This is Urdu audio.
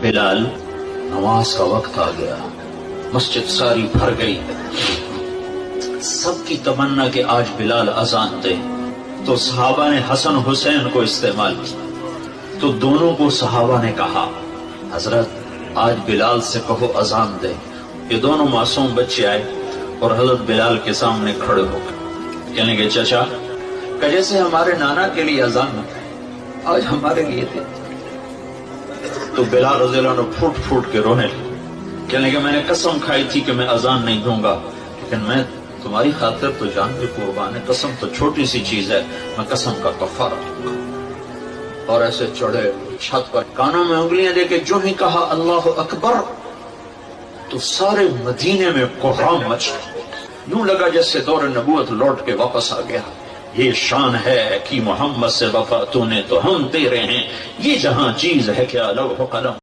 بلال، نماز کا وقت آ گیا، مسجد ساری بھر گئی، سب کی تمنا کہ آج بلال اذان دے، تو صحابہ نے حسن حسین کو استعمال کیا، تو دونوں کو صحابہ نے کہا حضرت آج بلال سے کہو اذان دے۔ یہ دونوں معصوم بچے آئے اور حضرت بلال کے سامنے کھڑے ہو گئے، کہنے کے چچا کہ جیسے ہمارے نانا کے لیے اذان نہ آج ہمارے لیے دے۔ تو بلال رضی اللہ عنہ پھوٹ پھوٹ کے رونے لگے، کہنے کہ میں نے قسم کھائی تھی کہ میں اذان نہیں دوں گا، لیکن میں تمہاری خاطر تو جان بھی قربان ہے، قسم تو چھوٹی سی چیز ہے، میں قسم کا کفارہ دوں گا۔ اور ایسے چڑھے چھت پر، کانوں میں انگلیاں دے کے جو ہی کہا اللہ اکبر، تو سارے مدینے میں کوہرام مچ گیا، یوں لگا جیسے دور نبوت لوٹ کے واپس آ گیا۔ یہ شان ہے کہ محمد سے وفا تو نے تو ہم تیرے ہیں، یہ جہاں چیز ہے کیا لوح قلم